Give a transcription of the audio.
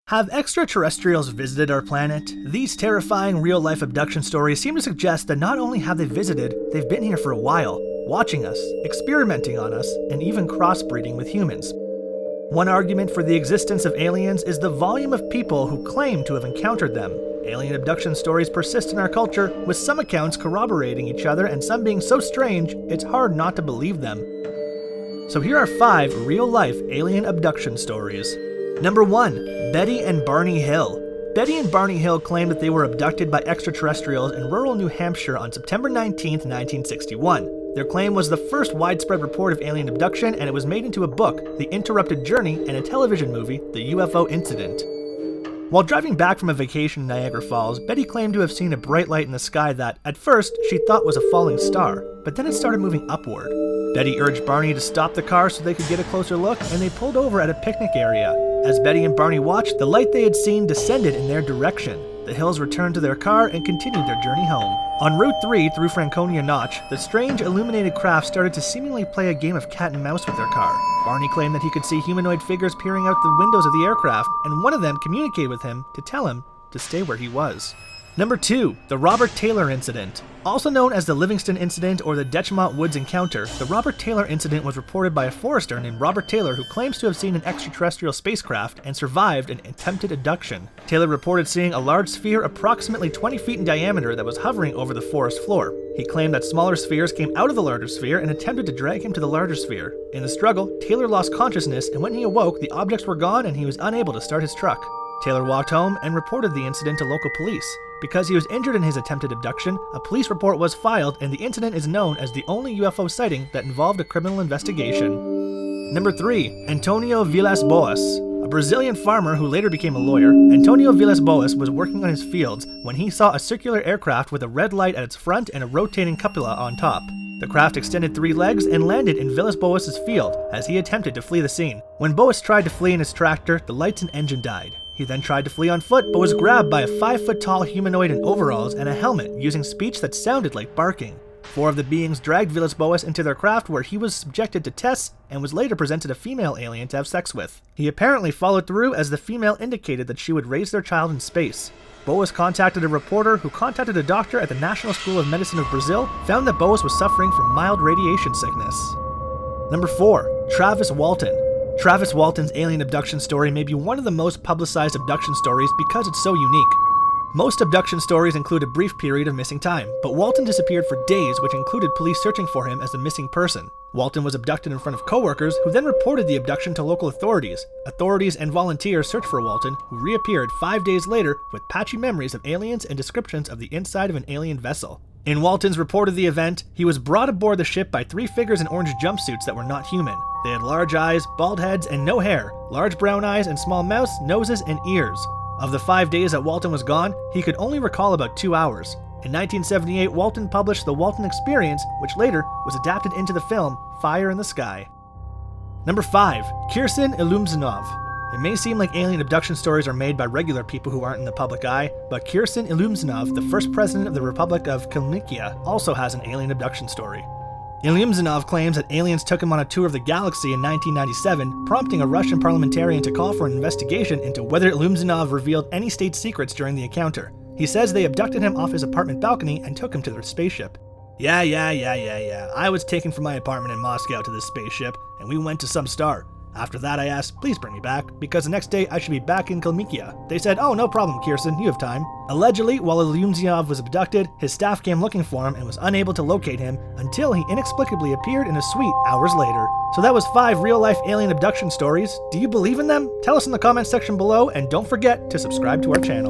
Have extraterrestrials visited our planet? These terrifying real-life abduction stories seem to suggest that not only have they visited, they've been here for a while, watching us, experimenting on us, and even crossbreeding with humans. One argument for the existence of aliens is the volume of people who claim to have encountered them. Alien abduction stories persist in our culture, with some accounts corroborating each other and some being so strange, it's hard not to believe them. So here are 5 real-life alien abduction stories. Number 1. Betty and Barney Hill. Betty and Barney Hill claimed that they were abducted by extraterrestrials in rural New Hampshire on September 19, 1961. Their claim was the first widespread report of alien abduction, and it was made into a book, The Interrupted Journey, and a television movie, The UFO Incident. While driving back from a vacation in Niagara Falls, Betty claimed to have seen a bright light in the sky that, at first, she thought was a falling star, but then it started moving upward. Betty urged Barney to stop the car so they could get a closer look, and they pulled over at a picnic area. As Betty and Barney watched, the light they had seen descended in their direction. The Hills returned to their car and continued their journey home. On Route 3 through Franconia Notch, the strange illuminated craft started to seemingly play a game of cat and mouse with their car. Barney claimed that he could see humanoid figures peering out the windows of the aircraft, and one of them communicated with him to tell him to stay where he was. Number 2. The Robert Taylor Incident. Also known as the Livingston Incident or the Detchmont Woods Encounter, the Robert Taylor Incident was reported by a forester named Robert Taylor who claims to have seen an extraterrestrial spacecraft and survived an attempted abduction. Taylor reported seeing a large sphere approximately 20 feet in diameter that was hovering over the forest floor. He claimed that smaller spheres came out of the larger sphere and attempted to drag him to the larger sphere. In the struggle, Taylor lost consciousness, and when he awoke, the objects were gone and he was unable to start his truck. Taylor walked home and reported the incident to local police. Because he was injured in his attempted abduction, a police report was filed, and the incident is known as the only UFO sighting that involved a criminal investigation. Number 3. Antonio Vilas Boas. A Brazilian farmer who later became a lawyer, Antonio Vilas Boas was working on his fields when he saw a circular aircraft with a red light at its front and a rotating cupola on top. The craft extended 3 legs and landed in Vilas Boas' field as he attempted to flee the scene. When Boas tried to flee in his tractor, the lights and engine died. He then tried to flee on foot, but was grabbed by a 5-foot-tall humanoid in overalls and a helmet, using speech that sounded like barking. 4 of the beings dragged Vilas Boas into their craft, where he was subjected to tests and was later presented a female alien to have sex with. He apparently followed through, as the female indicated that she would raise their child in space. Boas contacted a reporter, who contacted a doctor at the National School of Medicine of Brazil, found that Boas was suffering from mild radiation sickness. Number 4. Travis Walton. Travis Walton's alien abduction story may be one of the most publicized abduction stories because it's so unique. Most abduction stories include a brief period of missing time, but Walton disappeared for days, which included police searching for him as a missing person. Walton was abducted in front of coworkers, who then reported the abduction to local authorities. Authorities and volunteers searched for Walton, who reappeared 5 days later with patchy memories of aliens and descriptions of the inside of an alien vessel. In Walton's report of the event, he was brought aboard the ship by 3 figures in orange jumpsuits that were not human. They had large eyes, bald heads, and no hair, large brown eyes and small mouths, noses, and ears. Of the 5 days that Walton was gone, he could only recall about 2 hours. In 1978, Walton published The Walton Experience, which later was adapted into the film Fire in the Sky. Number 5. Kirsten Ilyumzanov. It may seem like alien abduction stories are made by regular people who aren't in the public eye, but Kirsten Ilyumzanov, the first president of the Republic of Kalmykia, also has an alien abduction story. Ilyumzanov claims that aliens took him on a tour of the galaxy in 1997, prompting a Russian parliamentarian to call for an investigation into whether Ilyumzanov revealed any state secrets during the encounter. He says they abducted him off his apartment balcony and took him to their spaceship. Yeah. I was taken from my apartment in Moscow to this spaceship, and we went to some star. After that, I asked, please bring me back, because the next day I should be back in Kalmykia. They said, oh, no problem, Kirsten, you have time. Allegedly, while Ilyumzanov was abducted, his staff came looking for him and was unable to locate him until he inexplicably appeared in a suite hours later. So that was 5 real-life alien abduction stories. Do you believe in them? Tell us in the comments section below, and don't forget to subscribe to our channel.